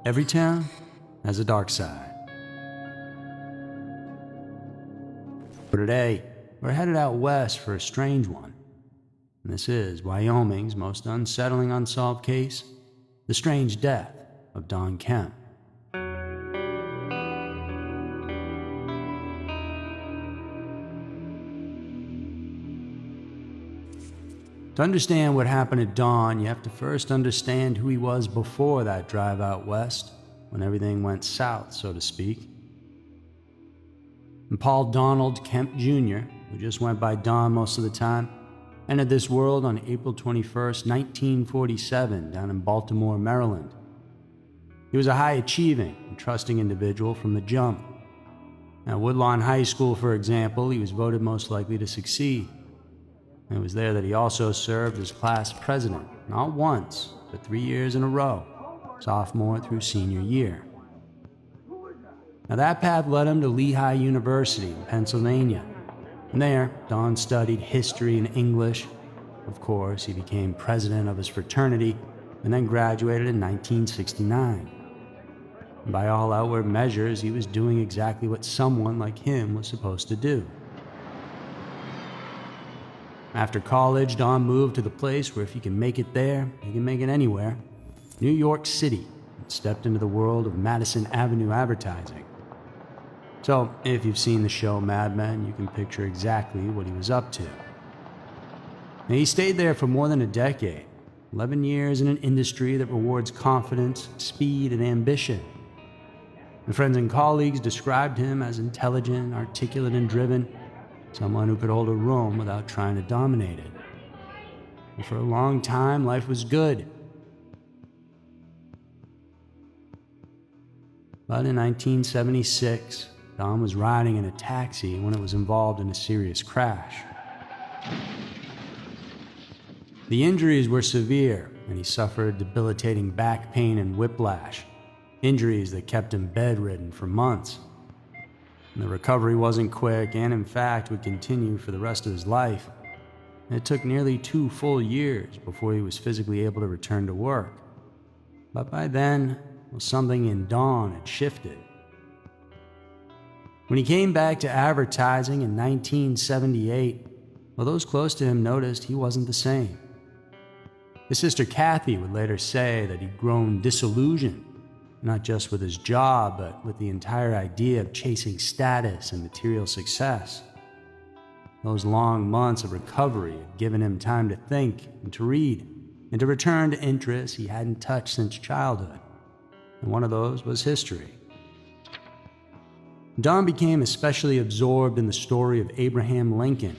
Every town has a dark side. For today, we're headed out west for a strange one. And this is Wyoming's most unsettling unsolved case, the strange death of Don Kemp. To understand what happened to Don, you have to first understand who he was before that drive out west, when everything went south, so to speak. And Paul Donald Kemp Jr., who just went by Don most of the time, entered this world on April 21st, 1947, down in Baltimore, Maryland. He was a high-achieving and trusting individual from the jump. At Woodlawn High School, for example, he was voted most likely to succeed. And it was there that he also served as class president, not once, but 3 years in a row, sophomore through senior year. Now that path led him to Lehigh University in Pennsylvania. And there, Don studied history and English. Of course, he became president of his fraternity and then graduated in 1969. And by all outward measures, he was doing exactly what someone like him was supposed to do. After college, Don moved to the place where if you can make it there, you can make it anywhere, New York City, and stepped into the world of Madison Avenue advertising. So, if you've seen the show Mad Men, you can picture exactly what he was up to. And he stayed there for more than a decade, 11 years in an industry that rewards confidence, speed, and ambition. And friends and colleagues described him as intelligent, articulate, and driven, someone who could hold a room without trying to dominate it. And for a long time, life was good. But in 1976, Don was riding in a taxi when it was involved in a serious crash. The injuries were severe, and he suffered debilitating back pain and whiplash, injuries that kept him bedridden for months. And the recovery wasn't quick, and in fact would continue for the rest of his life. And it took nearly 2 full years before he was physically able to return to work. But by then, well, something in Don had shifted. When he came back to advertising in 1978, well, those close to him noticed he wasn't the same. His sister Kathy would later say that he'd grown disillusioned, not just with his job, but with the entire idea of chasing status and material success. Those long months of recovery had given him time to think and to read, and to return to interests he hadn't touched since childhood. And one of those was history. Don became especially absorbed in the story of Abraham Lincoln,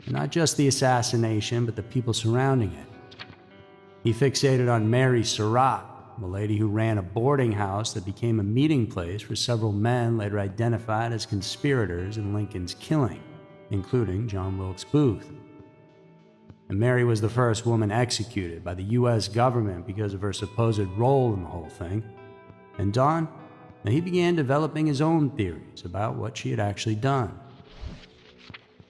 and not just the assassination, but the people surrounding it. He fixated on Mary Surratt, the lady who ran a boarding house that became a meeting place for several men later identified as conspirators in Lincoln's killing, including John Wilkes Booth. And Mary was the first woman executed by the U.S. government because of her supposed role in the whole thing. And Don, he began developing his own theories about what she had actually done.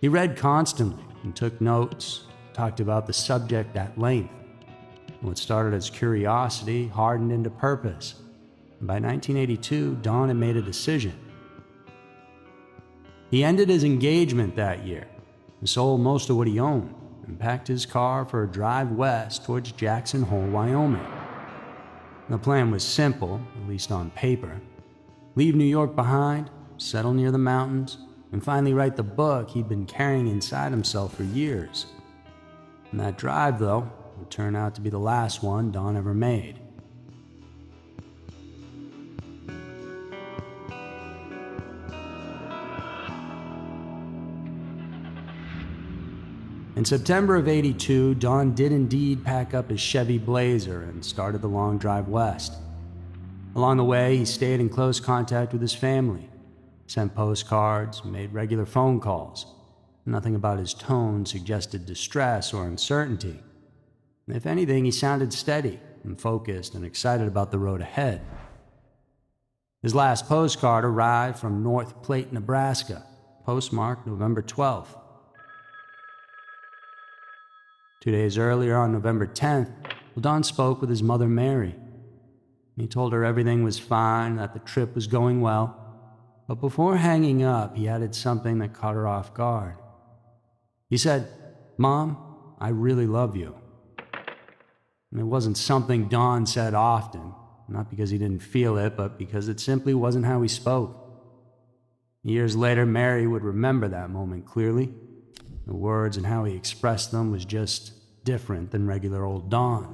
He read constantly and took notes, talked about the subject at length. What started as curiosity hardened into purpose. And by 1982, Don had made a decision. He ended his engagement that year and sold most of what he owned and packed his car for a drive west towards Jackson Hole, Wyoming. The plan was simple, at least on paper. Leave New York behind, settle near the mountains, and finally write the book he'd been carrying inside himself for years. And that drive, though, would turn out to be the last one Don ever made. In September of '82, Don did indeed pack up his Chevy Blazer and started the long drive west. Along the way, he stayed in close contact with his family, sent postcards, made regular phone calls. Nothing about his tone suggested distress or uncertainty. If anything, he sounded steady and focused and excited about the road ahead. His last postcard arrived from North Platte, Nebraska, postmarked November 12th. 2 days earlier, on November 10th, Don spoke with his mother, Mary. He told her everything was fine, that the trip was going well. But before hanging up, he added something that caught her off guard. He said, "Mom, I really love you." And it wasn't something Don said often, not because he didn't feel it, but because it simply wasn't how he spoke. Years later, Mary would remember that moment clearly. The words and how he expressed them was just different than regular old Don.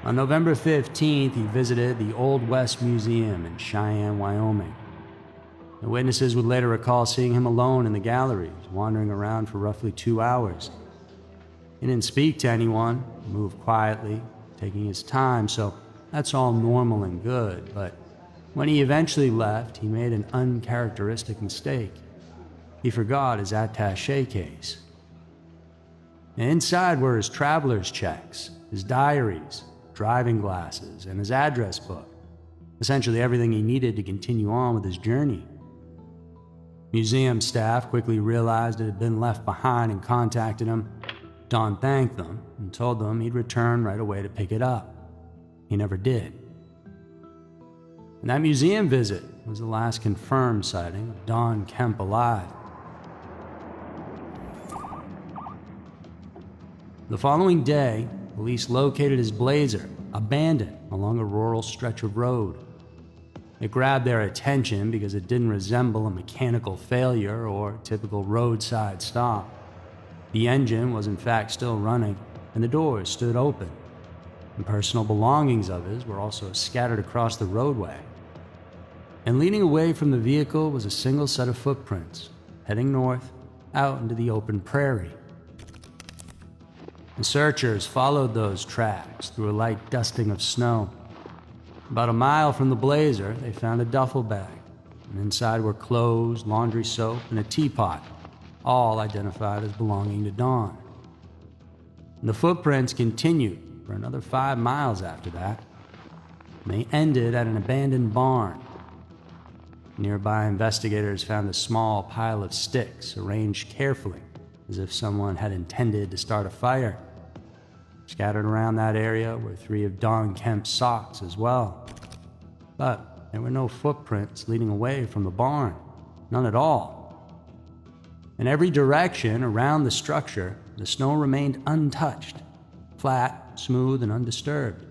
On November 15th, he visited the Old West Museum in Cheyenne, Wyoming. The witnesses would later recall seeing him alone in the galleries, wandering around for roughly 2 hours. He didn't speak to anyone, moved quietly, taking his time, so that's all normal and good, but when he eventually left, he made an uncharacteristic mistake. He forgot his attaché case. And inside were his traveler's checks, his diaries, driving glasses, and his address book. Essentially everything he needed to continue on with his journey. Museum staff quickly realized it had been left behind and contacted him. Don thanked them and told them he'd return right away to pick it up. He never did. And that museum visit was the last confirmed sighting of Don Kemp alive. The following day, police located his Blazer, abandoned along a rural stretch of road. It grabbed their attention because it didn't resemble a mechanical failure or typical roadside stop. The engine was in fact still running, and the doors stood open. And personal belongings of his were also scattered across the roadway. And leading away from the vehicle was a single set of footprints, heading north, out into the open prairie. The searchers followed those tracks through a light dusting of snow. About a mile from the Blazer, they found a duffel bag, and inside were clothes, laundry soap, and a teapot, all identified as belonging to Don. And the footprints continued for another 5 miles after that, and they ended at an abandoned barn. Nearby investigators found a small pile of sticks arranged carefully, as if someone had intended to start a fire. Scattered around that area were 3 of Don Kemp's socks as well. But there were no footprints leading away from the barn. None at all. In every direction around the structure, the snow remained untouched, flat, smooth, and undisturbed.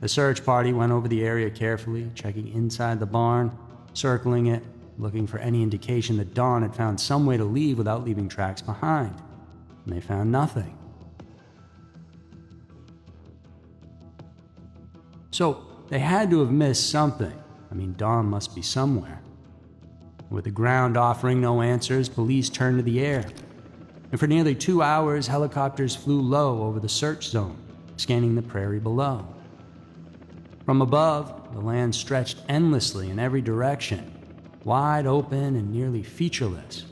The search party went over the area carefully, checking inside the barn, circling it, looking for any indication that Don had found some way to leave without leaving tracks behind. And they found nothing. So they had to have missed something. I mean, Don must be somewhere. With the ground offering no answers, police turned to the air. And for nearly 2 hours, helicopters flew low over the search zone, scanning the prairie below. From above, the land stretched endlessly in every direction, wide open and nearly featureless.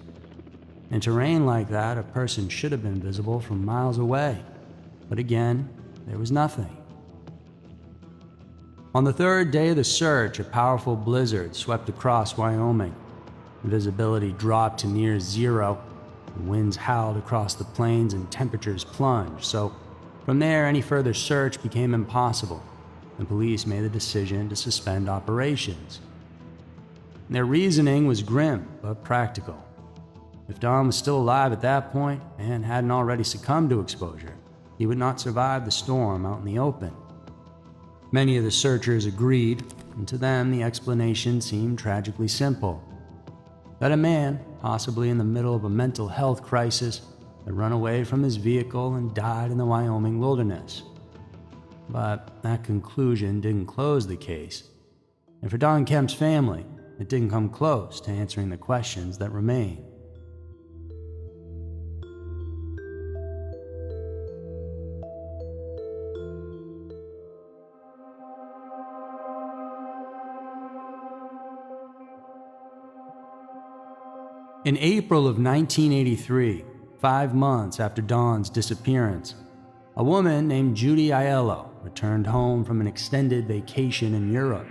In terrain like that, a person should have been visible from miles away. But again, there was nothing. On the 3rd day of the search, a powerful blizzard swept across Wyoming. Visibility dropped to near zero. The winds howled across the plains and temperatures plunged, so from there any further search became impossible, and police made the decision to suspend operations. Their reasoning was grim but practical. If Don was still alive at that point and hadn't already succumbed to exposure, he would not survive the storm out in the open. Many of the searchers agreed, and to them the explanation seemed tragically simple. That a man, possibly in the middle of a mental health crisis, had run away from his vehicle and died in the Wyoming wilderness. But that conclusion didn't close the case, and for Don Kemp's family, it didn't come close to answering the questions that remain. In April of 1983, 5 months after Don's disappearance, a woman named Judy Aiello returned home from an extended vacation in Europe.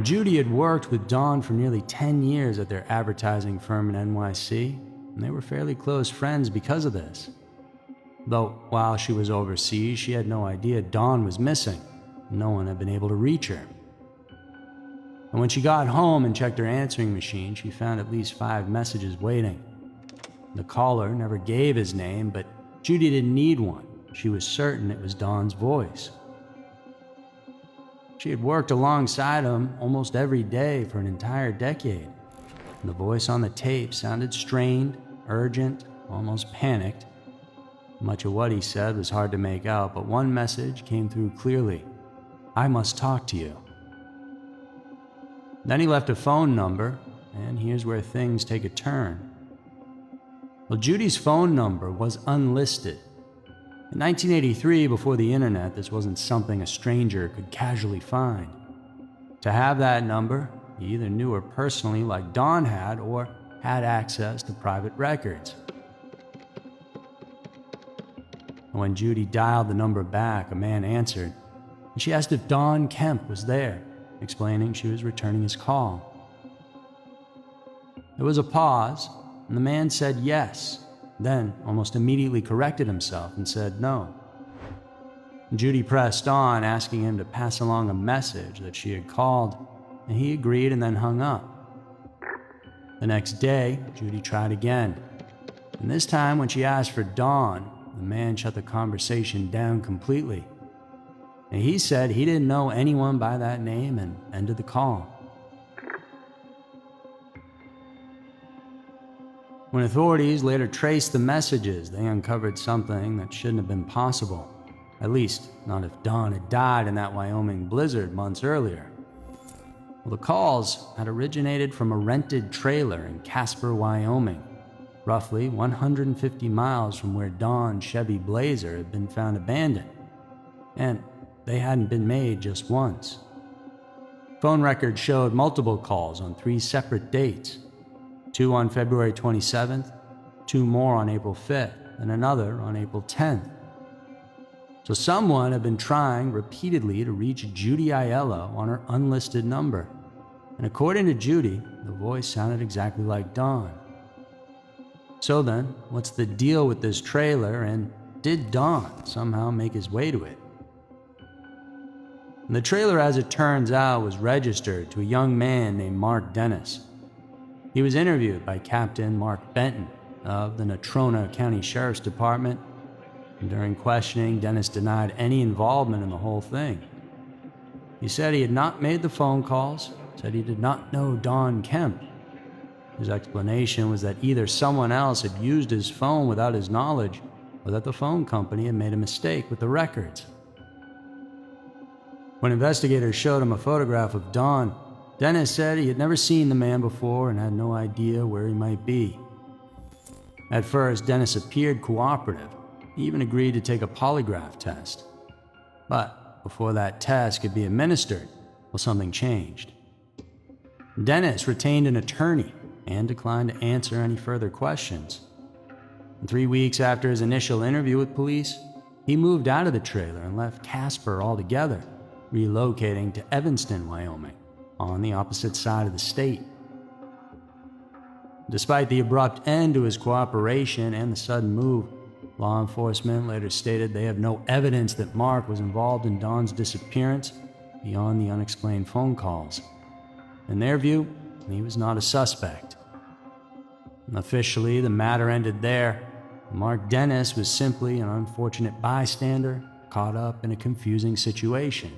Judy had worked with Don for nearly 10 years at their advertising firm in NYC, and they were fairly close friends because of this. Though while she was overseas, she had no idea Dawn was missing. No one had been able to reach her. And when she got home and checked her answering machine, she found at least 5 messages waiting. The caller never gave his name, but Judy didn't need one. She was certain it was Dawn's voice. She had worked alongside him almost every day for an entire decade. The voice on the tape sounded strained, urgent, almost panicked. Much of what he said was hard to make out, but one message came through clearly. "I must talk to you." Then he left a phone number, and here's where things take a turn. Well, Judy's phone number was unlisted. In 1983, before the internet, this wasn't something a stranger could casually find. To have that number, he either knew her personally like Dawn had, or had access to private records. When Judy dialed the number back, a man answered, and she asked if Don Kemp was there, explaining she was returning his call. There was a pause, and the man said yes, then almost immediately corrected himself and said no. Judy pressed on, asking him to pass along a message that she had called, and he agreed and then hung up. The next day, Judy tried again, and this time when she asked for Dawn, the man shut the conversation down completely. And he said he didn't know anyone by that name and ended the call. When authorities later traced the messages, they uncovered something that shouldn't have been possible. At least, not if Dawn had died in that Wyoming blizzard months earlier. Well, the calls had originated from a rented trailer in Casper, Wyoming, roughly 150 miles from where Dawn's Chevy Blazer had been found abandoned. And they hadn't been made just once. Phone records showed multiple calls on 3 separate dates. 2 on February 27th, 2 more on April 5th, and another on April 10th. So someone had been trying repeatedly to reach Judy Aiello on her unlisted number. And according to Judy, the voice sounded exactly like Dawn. So then, what's the deal with this trailer, and did Dawn somehow make his way to it? And the trailer, as it turns out, was registered to a young man named Mark Dennis. He was interviewed by Captain Mark Benton of the Natrona County Sheriff's Department, and during questioning, Dennis denied any involvement in the whole thing. He said he had not made the phone calls, said he did not know Don Kemp. His explanation was that either someone else had used his phone without his knowledge, or that the phone company had made a mistake with the records. When investigators showed him a photograph of Don, Dennis said he had never seen the man before and had no idea where he might be. At first, Dennis appeared cooperative. He even agreed to take a polygraph test. But before that test could be administered, well, something changed. Dennis retained an attorney and declined to answer any further questions. And 3 weeks after his initial interview with police, he moved out of the trailer and left Casper altogether, relocating to Evanston, Wyoming, on the opposite side of the state. Despite the abrupt end to his cooperation and the sudden move, law enforcement later stated they have no evidence that Mark was involved in Dawn's disappearance beyond the unexplained phone calls. In their view, he was not a suspect. And officially, the matter ended there. Mark Dennis was simply an unfortunate bystander caught up in a confusing situation.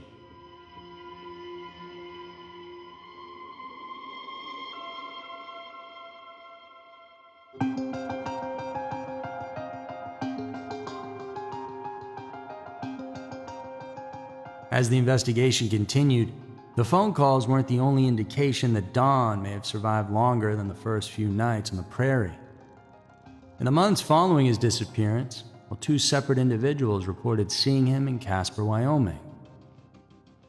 As the investigation continued, the phone calls weren't the only indication that Don may have survived longer than the first few nights on the prairie. In the months following his disappearance, 2 separate individuals reported seeing him in Casper, Wyoming.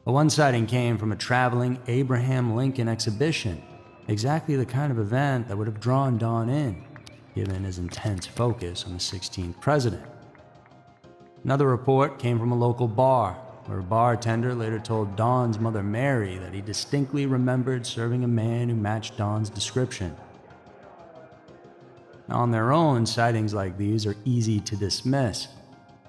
One sighting came from a traveling Abraham Lincoln exhibition, exactly the kind of event that would have drawn Don in, given his intense focus on the 16th president. Another report came from a local bar, where a bartender later told Don's mother Mary that he distinctly remembered serving a man who matched Don's description. Now, on their own, sightings like these are easy to dismiss.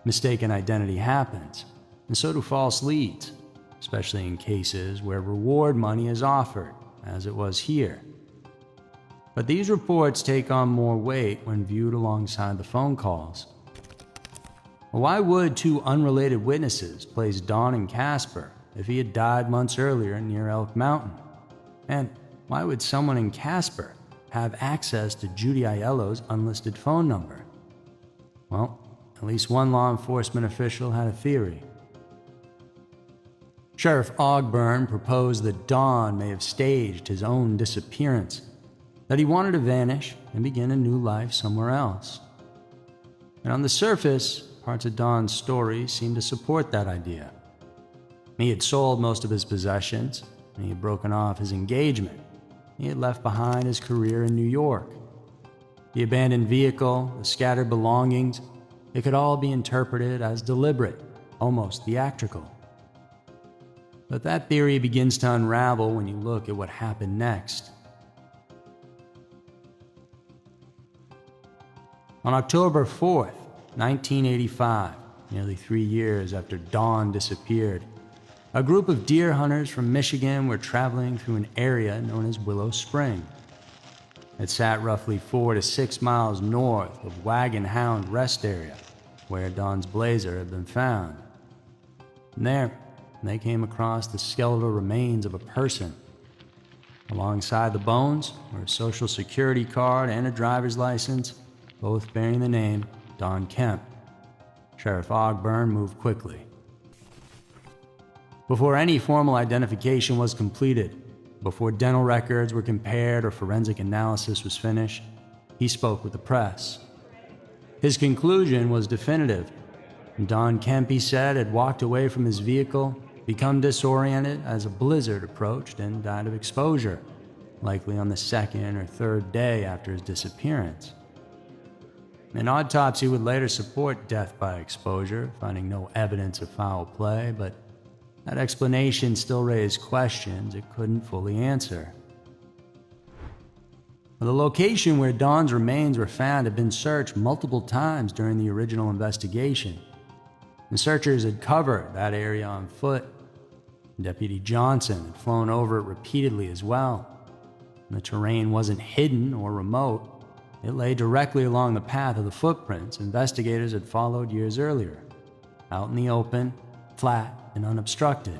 Mistaken identity happens, and so do false leads, especially in cases where reward money is offered, as it was here. But these reports take on more weight when viewed alongside the phone calls. Why would two unrelated witnesses place Don and Casper if he had died months earlier near Elk Mountain? And why would someone in Casper have access to Judy Aiello's unlisted phone number? Well, at least one law enforcement official had a theory. Sheriff Ogburn proposed that Don may have staged his own disappearance, that he wanted to vanish and begin a new life somewhere else. And on the surface, parts of Don's story seemed to support that idea. He had sold most of his possessions, and he had broken off his engagement. He had left behind his career in New York. The abandoned vehicle, the scattered belongings, it could all be interpreted as deliberate, almost theatrical. But that theory begins to unravel when you look at what happened next. On October 4th, 1985, nearly 3 years after Don disappeared, a group of deer hunters from Michigan were traveling through an area known as Willow Spring. It sat roughly 4 to 6 miles north of Wagon Hound Rest Area, where Don's blazer had been found. And there, they came across the skeletal remains of a person. Alongside the bones were a social security card and a driver's license, both bearing the name Don Kemp. Sheriff Ogburn moved quickly. Before any formal identification was completed, before dental records were compared or forensic analysis was finished, he spoke with the press. His conclusion was definitive. Don Kemp, he said, had walked away from his vehicle, become disoriented as a blizzard approached, and died of exposure, likely on the second or third day after his disappearance. An autopsy would later support death by exposure, finding no evidence of foul play, but that explanation still raised questions it couldn't fully answer. The location where Don's remains were found had been searched multiple times during the original investigation. The searchers had covered that area on foot. Deputy Johnson had flown over it repeatedly as well. The terrain wasn't hidden or remote. It lay directly along the path of the footprints investigators had followed years earlier, out in the open, flat and unobstructed.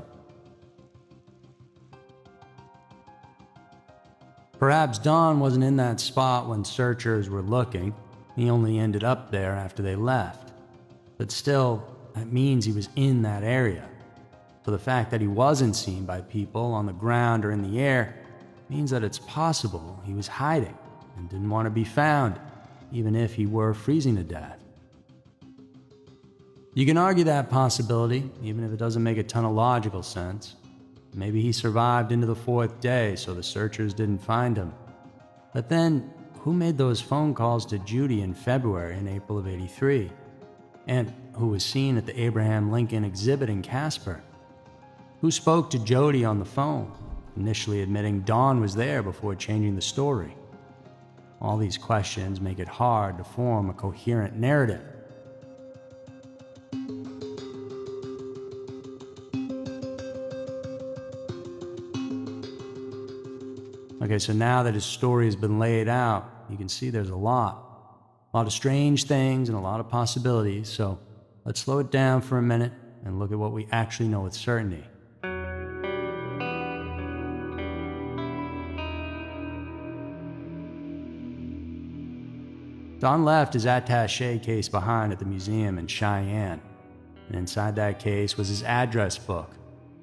Perhaps Don wasn't in that spot when searchers were looking. He only ended up there after they left. But still, that means he was in that area. So the fact that he wasn't seen by people on the ground or in the air means that it's possible he was hiding and didn't want to be found, even if he were freezing to death. You can argue that possibility, even if it doesn't make a ton of logical sense. Maybe he survived into the 4th day, so the searchers didn't find him. But then, who made those phone calls to Judy in February and April of '83? And who was seen at the Abraham Lincoln exhibit in Casper? Who spoke to Jody on the phone, initially admitting Don was there before changing the story? All these questions make it hard to form a coherent narrative. Okay, so now that his story has been laid out, you can see there's a lot of strange things and a lot of possibilities, so let's slow it down for a minute and look at what we actually know with certainty. Don left his attaché case behind at the museum in Cheyenne, and inside that case was his address book,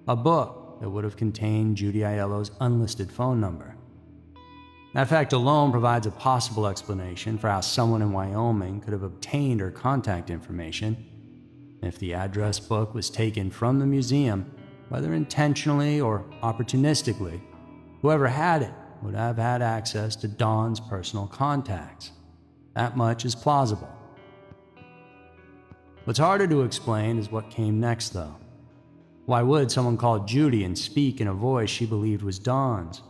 a book that would have contained Judy Aiello's unlisted phone number. That fact alone provides a possible explanation for how someone in Wyoming could have obtained her contact information. If the address book was taken from the museum, whether intentionally or opportunistically, whoever had it would have had access to Don's personal contacts. That much is plausible. What's harder to explain is what came next, though. Why would someone call Judy and speak in a voice she believed was Don's?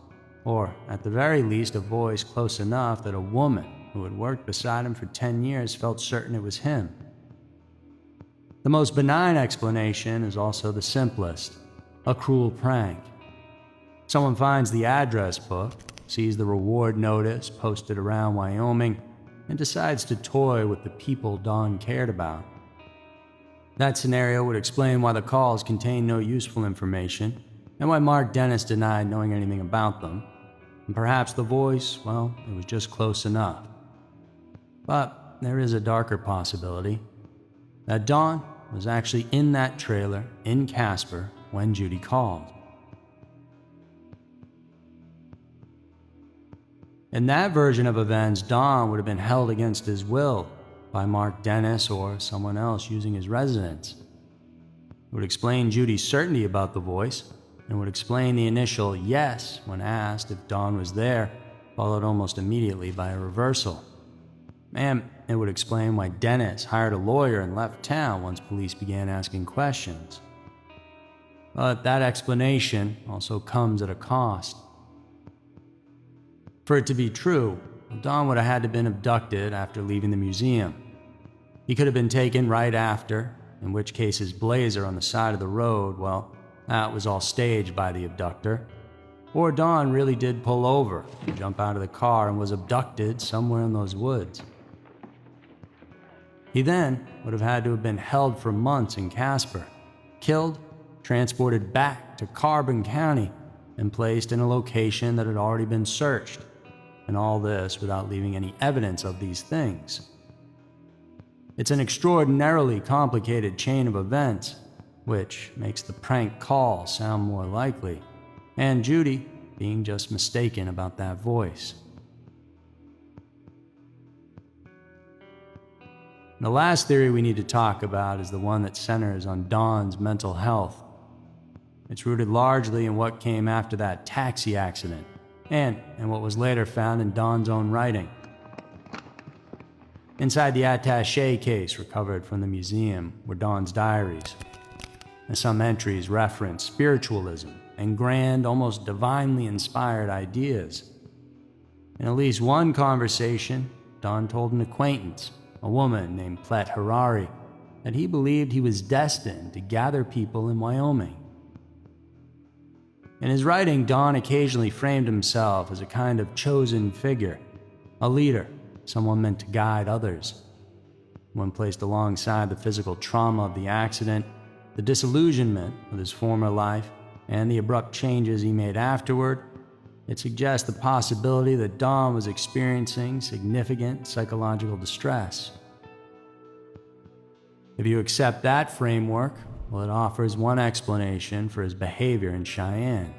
Or, at the very least, a voice close enough that a woman who had worked beside him for 10 years felt certain it was him. The most benign explanation is also the simplest: a cruel prank. Someone finds the address book, sees the reward notice posted around Wyoming, and decides to toy with the people Don cared about. That scenario would explain why the calls contained no useful information, and why Mark Dennis denied knowing anything about them. And perhaps the voice, well, it was just close enough. But there is a darker possibility: that Don was actually in that trailer in Casper when Judy called. In that version of events, Don would have been held against his will by Mark Dennis or someone else using his residence. It would explain Judy's certainty about the voice, and would explain the initial yes when asked if Don was there, followed almost immediately by a reversal. And it would explain why Dennis hired a lawyer and left town once police began asking questions. But that explanation also comes at a cost. For it to be true, Don would have had to have been abducted after leaving the museum. He could have been taken right after, in which case his blazer on the side of the road, well, that was all staged by the abductor. Or Don really did pull over, jump out of the car, and was abducted somewhere in those woods. He then would have had to have been held for months in Casper, killed, transported back to Carbon County, and placed in a location that had already been searched, and all this without leaving any evidence of these things. It's an extraordinarily complicated chain of events, which makes the prank call sound more likely, and Judy being just mistaken about that voice. The last theory we need to talk about is the one that centers on Don's mental health. It's rooted largely in what came after that taxi accident, and in what was later found in Don's own writing. Inside the attaché case recovered from the museum were Don's diaries, and some entries reference spiritualism and grand, almost divinely inspired ideas. In at least one conversation, Don told an acquaintance, a woman named Plet Harari, that he believed he was destined to gather people in Wyoming. In his writing, Don occasionally framed himself as a kind of chosen figure, a leader, someone meant to guide others. When placed alongside the physical trauma of the accident, the disillusionment with his former life, and the abrupt changes he made afterward, it suggests the possibility that Don was experiencing significant psychological distress. If you accept that framework, well, it offers one explanation for his behavior in Cheyenne.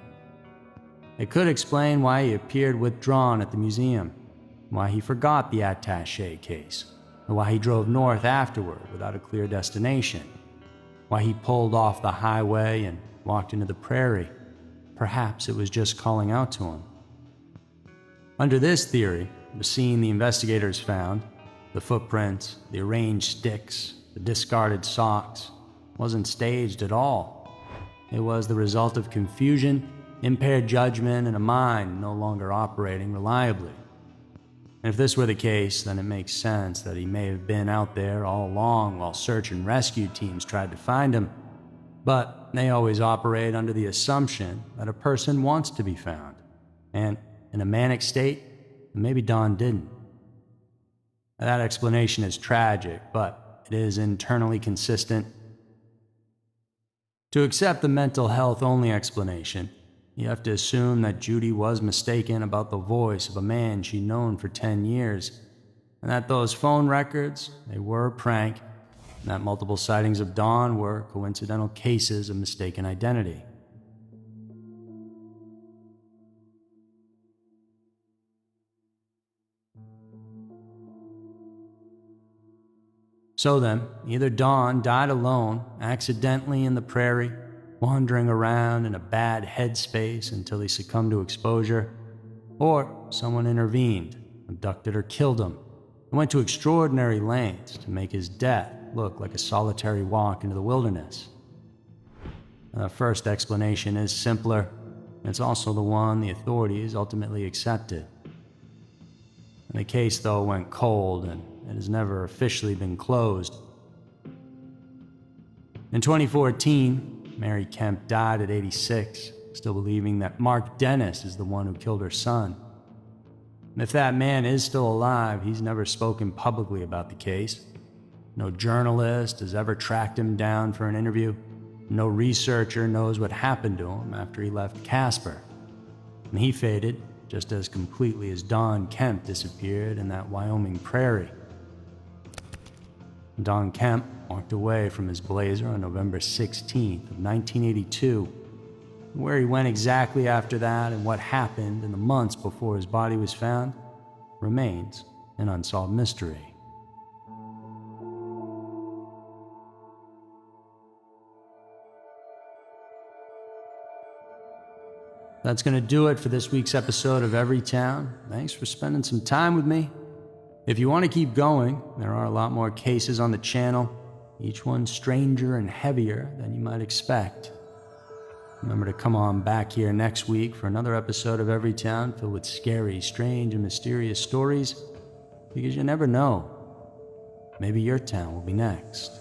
It could explain why he appeared withdrawn at the museum, why he forgot the attaché case, and why he drove north afterward without a clear destination, why he pulled off the highway and walked into the prairie. Perhaps it was just calling out to him. Under this theory, the scene the investigators found, the footprints, the arranged sticks, the discarded socks, wasn't staged at all. It was the result of confusion, impaired judgment, and a mind no longer operating reliably. And if this were the case, then it makes sense that he may have been out there all along while search and rescue teams tried to find him. But they always operate under the assumption that a person wants to be found. And in a manic state, maybe Don didn't. That explanation is tragic, but it is internally consistent. To accept the mental health only explanation, you have to assume that Judy was mistaken about the voice of a man she'd known for 10 years, and that those phone records, they were a prank, and that multiple sightings of Don were coincidental cases of mistaken identity. So then, either Don died alone, accidentally in the prairie, wandering around in a bad headspace until he succumbed to exposure, or someone intervened, abducted or killed him, and went to extraordinary lengths to make his death look like a solitary walk into the wilderness. The first explanation is simpler, and it's also the one the authorities ultimately accepted. The case, though, went cold, and it has never officially been closed. In 2014, Mary Kemp died at 86, still believing that Mark Dennis is the one who killed her son. And if that man is still alive, he's never spoken publicly about the case. No journalist has ever tracked him down for an interview. No researcher knows what happened to him after he left Casper. And he faded just as completely as Don Kemp disappeared in that Wyoming prairie. Don Kemp walked away from his Blazer on November 16th of 1982. Where he went exactly after that and what happened in the months before his body was found remains an unsolved mystery. That's going to do it for this week's episode of Everytown. Thanks for spending some time with me. If you want to keep going, there are a lot more cases on the channel, each one stranger and heavier than you might expect. Remember to come on back here next week for another episode of Everytown filled with scary, strange, and mysterious stories, because you never know. Maybe your town will be next.